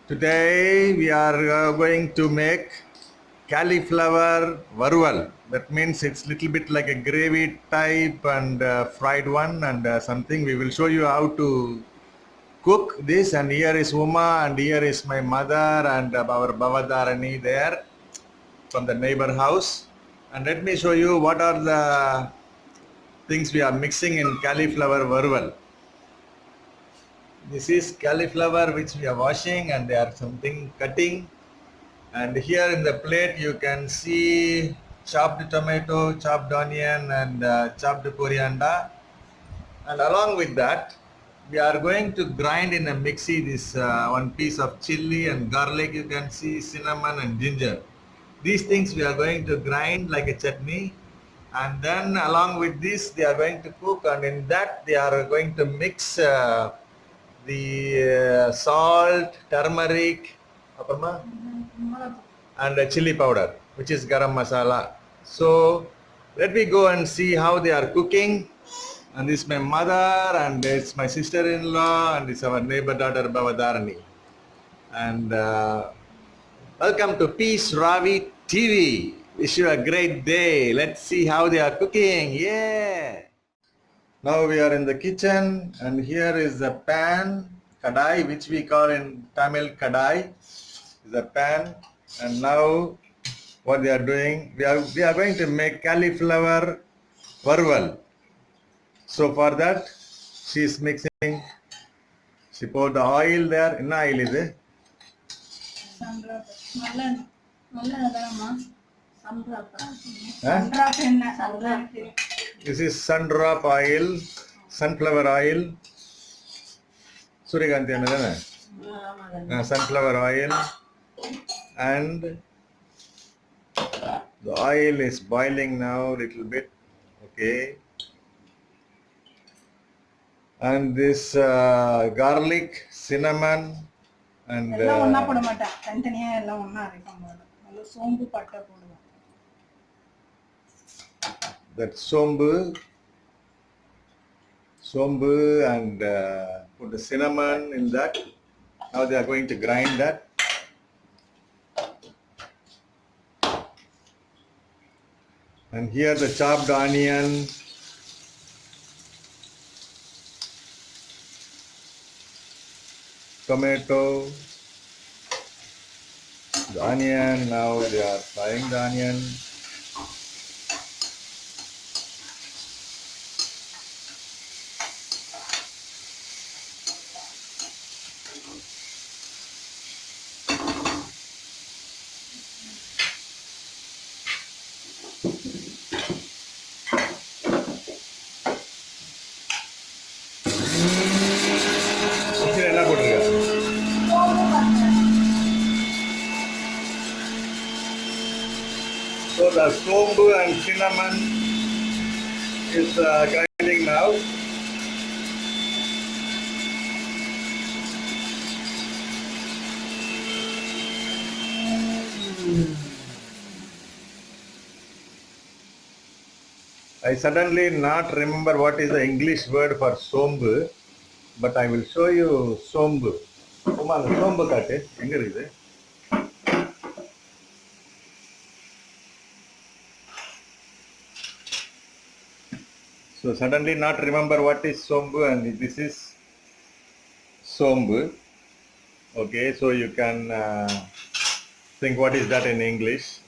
Today we are going to make cauliflower varuval. That means it's little bit like a gravy type and fried one and something. We will show you how to cook this. And here is Uma and here is my mother and our Bavadarani there from the neighbor house. And let me show you what are the things we are mixing in cauliflower varuval. This is cauliflower which we are washing and they are something cutting. And here in the plate you can see chopped tomato, chopped onion and chopped coriander. And along with that, we are going to grind in a mixie this one piece of chili and garlic. You can see cinnamon and ginger. These things we are going to grind like a chutney. And then along with this, they are going to cook. And in that, they are going to mix the salt, turmeric, and chili powder, which is garam masala. So let me go and see how they are cooking. And this is my mother, and it's my sister-in-law, and it's our neighbor daughter Bavadarani. And welcome to Peace Ravi TV. Wish you a great day. Let's see how they are cooking. Yeah. Now we are in the kitchen, and here is the pan, kadai, which we call in Tamil kadai. Is a pan, and now what they are doing, we are going to make cauliflower varuval. So for that, she is mixing. She poured the oil there. What oil is it? This is sundrop oil, sunflower oil. Suryakanthi anadana. Sunflower oil, and the oil is boiling now a little bit. Okay. And this garlic, cinnamon, and that sombu, and put the cinnamon in that. Now they are going to grind that. And here the chopped onion, tomato, the onion. Now they are frying the onion. So the sombu and cinnamon is grinding now. I suddenly not remember what is the English word for sombu, but I will show you sombu. Uma, sombu katte, enga irukku? So suddenly not remember what is sombu, and this is sombu. Okay, so you can think what is that in English.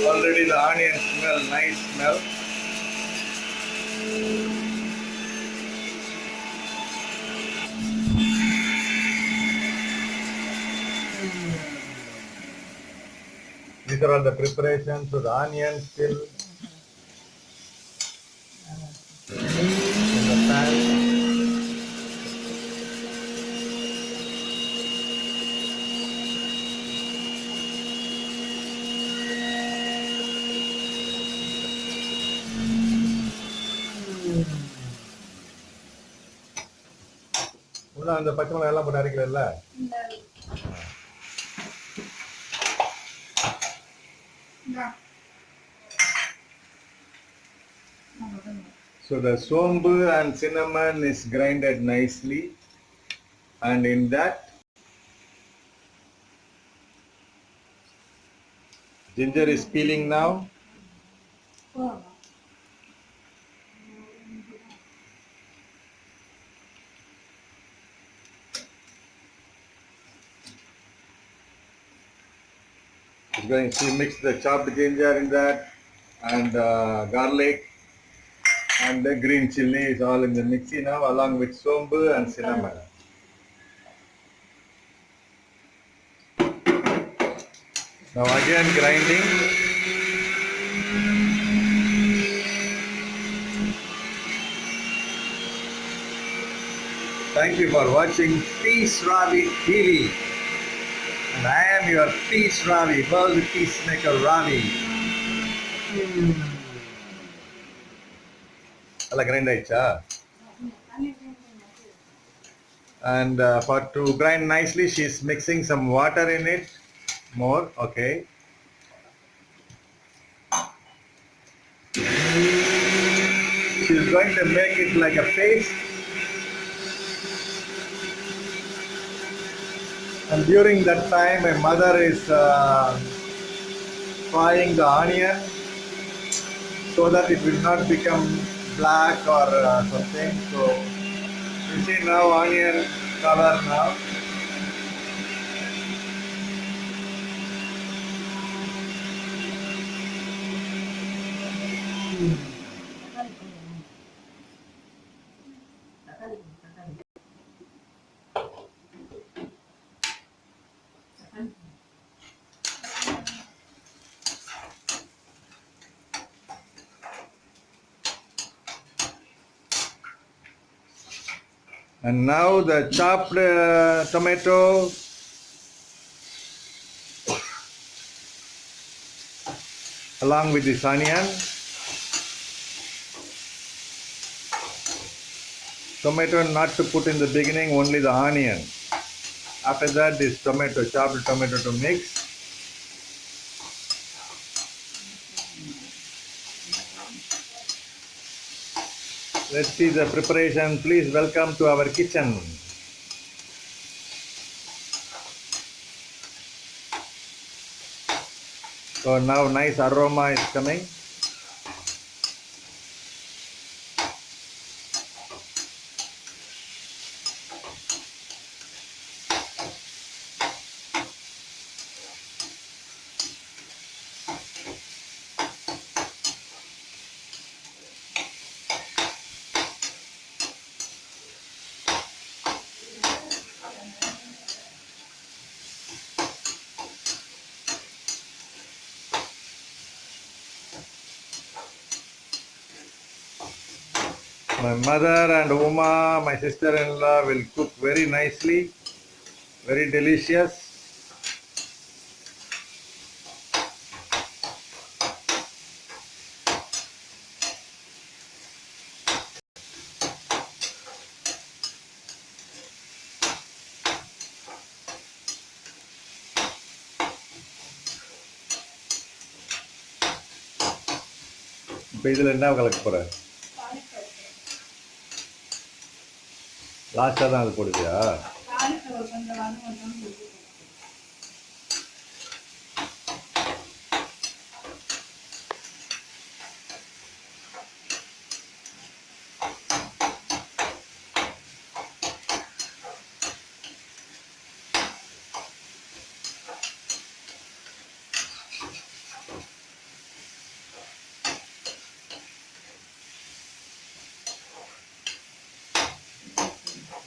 Already the onion smell, nice smell. These are all the preparations. So the onion still in the pan. உள்ள அந்த பச்சை மிளகாய் எல்லாம் போட்டு அரைக்கல. Yeah. So the sombu and cinnamon is grinded nicely, and in that ginger is peeling now. It's going to mix the chopped ginger in that, and garlic and the green chili is all in the mixie now, along with sombu and cinnamon. Now again grinding. Thank you for watching Peace Ravi TV. And I am your Peace Ravi, World Peacemaker Ravi. Alla grind aicha. And for to grind nicely, she's mixing some water in it. More, okay. She's going to make it like a paste. And during that time, my mother is frying the onion so that it will not become black or something. So you see now onion color now. And now the chopped tomato along with this onion. Tomato not to put in the beginning, only the onion. After that, this tomato, chopped tomato to mix. Let's see the preparation. Please welcome to our kitchen. So now nice aroma is coming. My mother and Uma, my sister-in-law, will cook very nicely, very delicious. இப்போ இதில் என்ன கலக்க போகிற? லாஸ்ட்டாக தான் அது போடுவியா?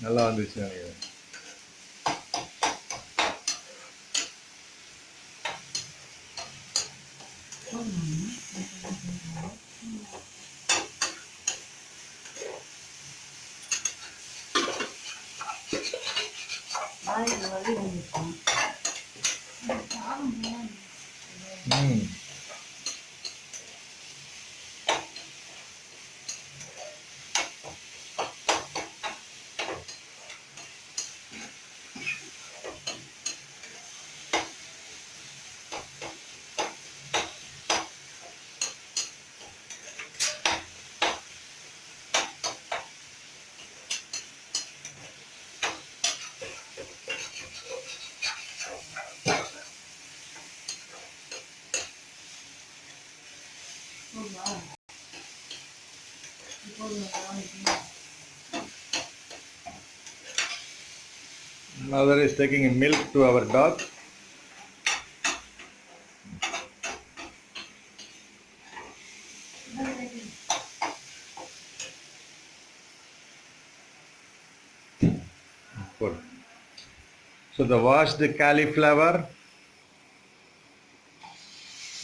நல்லா வந்துச்சு நினைக்கிறேன். Mother is taking milk to our dog. Good. So the washed cauliflower,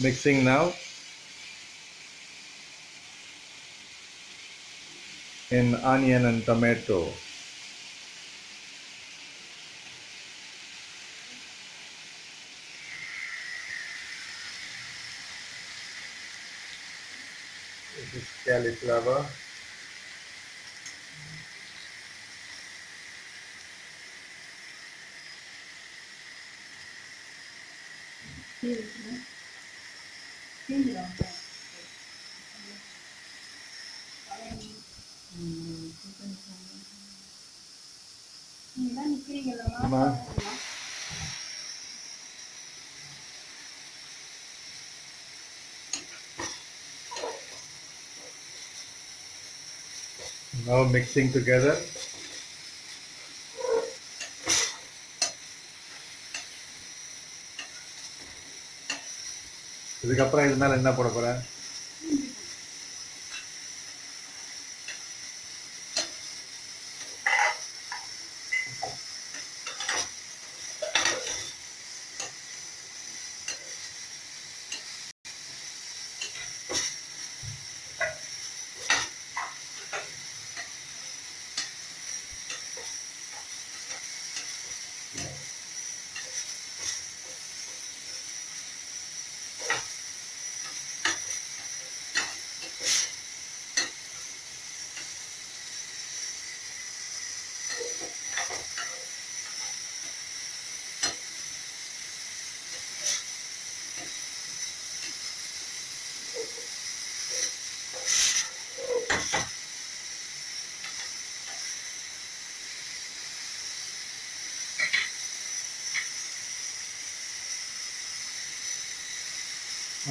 mixing now in onion and tomato. This is cauliflower. Ma. Now mixing together. இதுக்கப்புறம் இது மேல என்ன போட போற?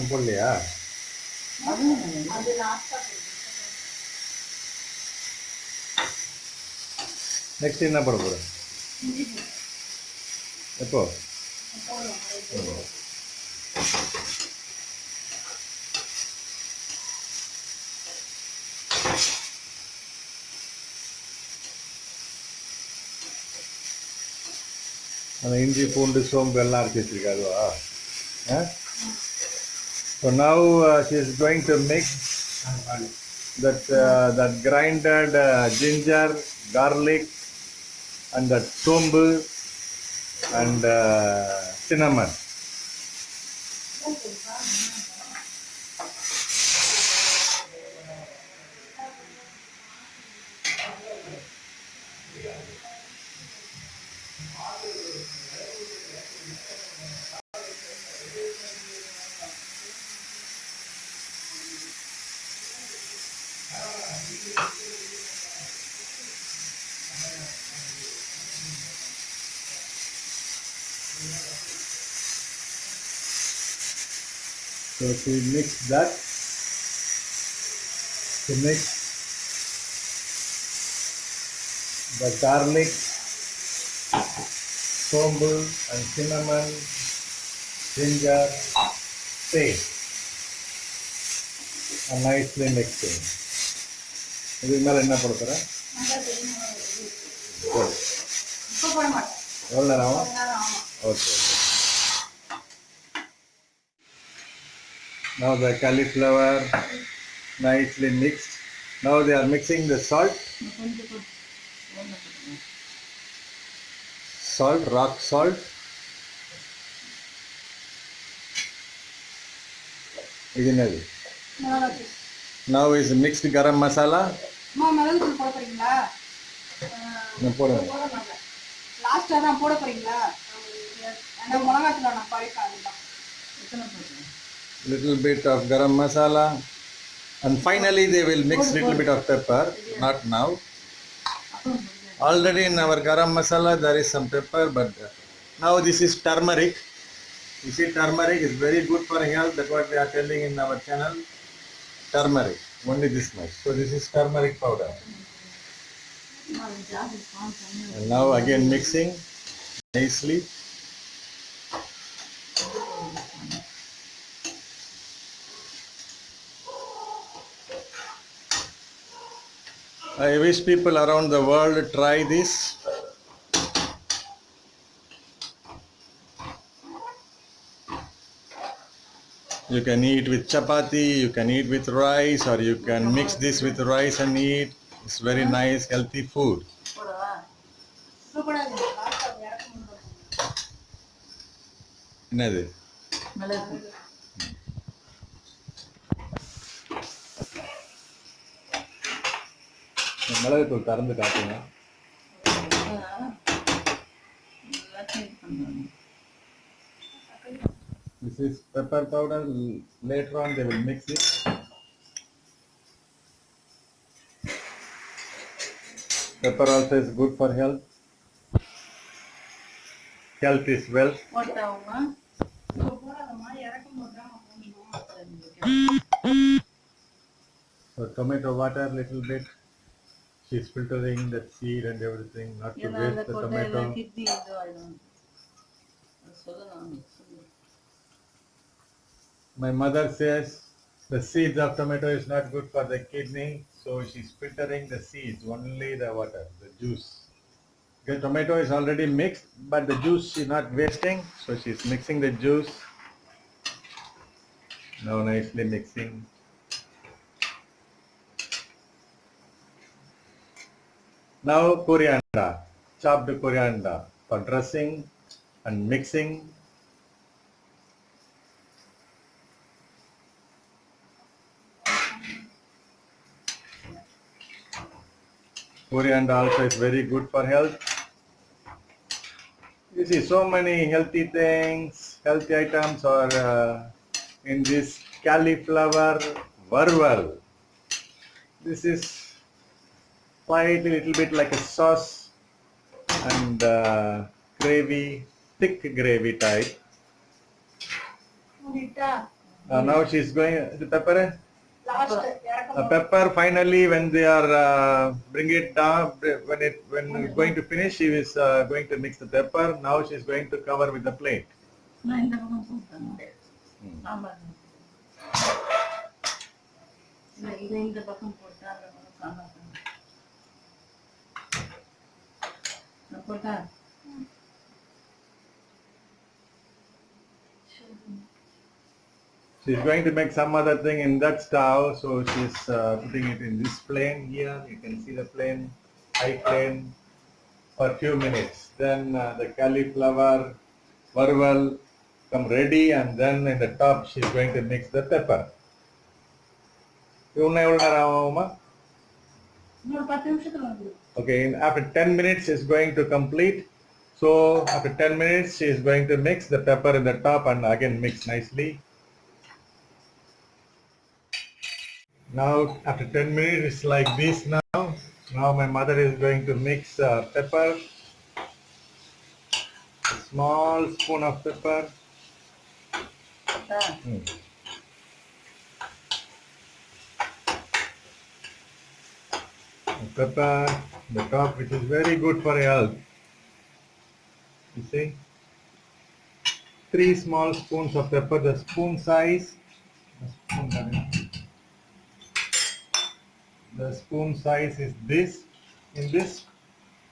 போடலையா? நெக்ஸ்ட் என்ன போட போற? எப்போ? அந்த இஞ்சி பூண்டு சோம்பு எல்லாம் அரைச்சி வச்சிருக்கா அதுவா? So now she is going to mix that grinded ginger, garlic, and that sombu and cinnamon. So to mix that, to mix the garlic, sombu and cinnamon, ginger paste and nicely mixing. இதுக்கு மேலே என்ன போட போற? எவ்வளோ நேரம் ஆகும்? Okay. Now the cauliflower nicely mixed. Now they are mixing the salt. Salt, rock salt. Now is mixed garam masala. Little bit of garam masala, and finally they will mix little bit of pepper. Not now. Already in our garam masala there is some pepper, but now this is turmeric. You see, turmeric is very good for health. That's what we are telling in our channel. Turmeric. Only this much. So this is turmeric powder. And now again mixing nicely. I wish people around the world try this. You can eat with chapati, you can eat with rice, or you can mix this with rice and eat. It's very nice, healthy food. என்னது மிளகுத்தூள் திறந்து காட்டுங்க. This is pepper powder. Later on they will mix it. Pepper also is good for health. Health is wealth. So tomato water little bit. She's filtering the seed and everything, not to waste the tomato. My mother says the seeds of tomato is not good for the kidney, so she's filtering the seeds, only the water, the juice. The tomato is already mixed, but the juice she's not wasting, so she's mixing the juice. Now nicely mixing. Now coriander, chopped coriander for dressing and mixing. Coriander also is very good for health. You see, so many healthy things, healthy items are in this cauliflower varval. This is quite a little bit like a sauce and gravy, thick gravy type. Now she's going the pepper. Pepper finally when they are bring it down when it's going to finish, she is going to mix the pepper. Now she's going to cover with the plate. She's going to make some other thing in that stove, so she's putting it in this flame here. You can see the flame, high flame, for a few minutes. Then the cauliflower varval come ready, and then in the top she's going to mix the pepper. Okay, after 10 minutes it's going to complete. So after 10 minutes she is going to mix the pepper in the top and again mix nicely. Now after 10 minutes it's like this now. Now my mother is going to mix pepper. A small spoon of pepper. Pepper, the top, which is very good for health. You see? 3 small spoons of pepper, the spoon size. The spoon size is this. In this,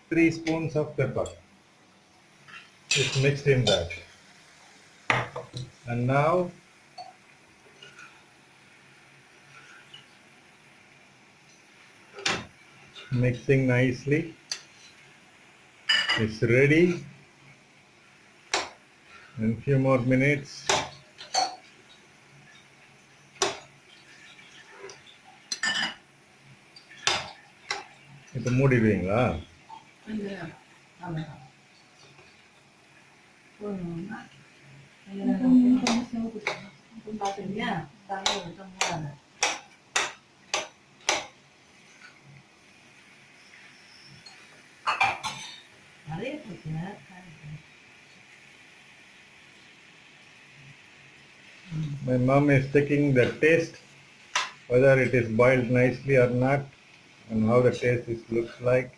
3 spoons of pepper is mixed in that. And now mixing nicely. It's ready. In a few more minutes. இது மூடிடுவீங்களா? My mom is taking the taste whether it is boiled nicely or not, and how the taste looks like.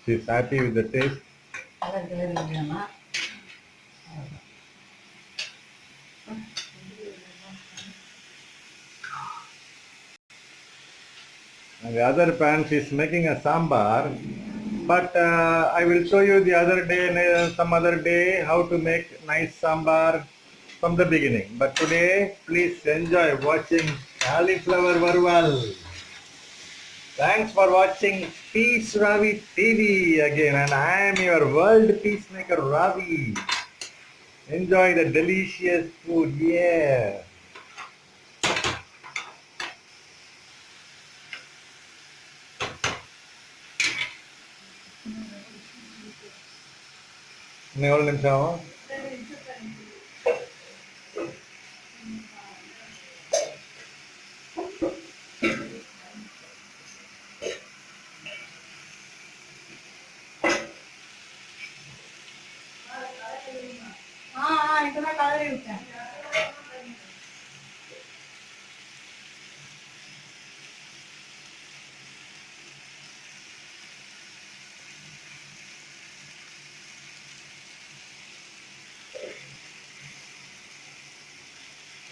She's happy with the taste. And the other pan she's making a sambar, but I will show you the other day, some other day, how to make nice sambar from the beginning. But today, please enjoy watching cauliflower varval. Thanks for watching Peace Ravi TV again, and I am your world peacemaker Ravi. Enjoy the delicious food, yeah. இன்னும் நிமிஷம் ஆகும்?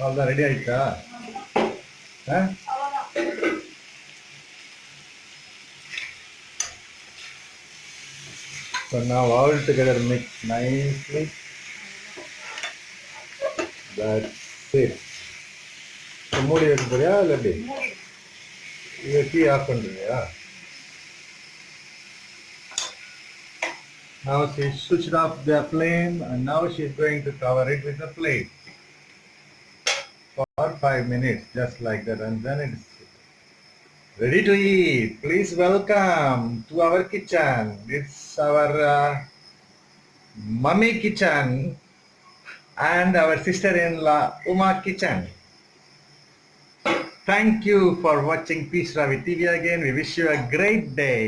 அவ்வளோதான் ready ஆயிடுச்சா? So now all together mix nicely. That's it. So மூடி வைக்க போறியா இல்லை எப்படி? இதை டீ ஆஃப் பண்ணுறியா? Now she switched off the flame and now she's going to cover it with a plate for 5 minutes, just like that, and then it's ready to eat. Please welcome to our kitchen. It's our mummy kitchen and our sister-in-law Uma kitchen. Thank you for watching Peace Ravi TV again. We wish you a great day.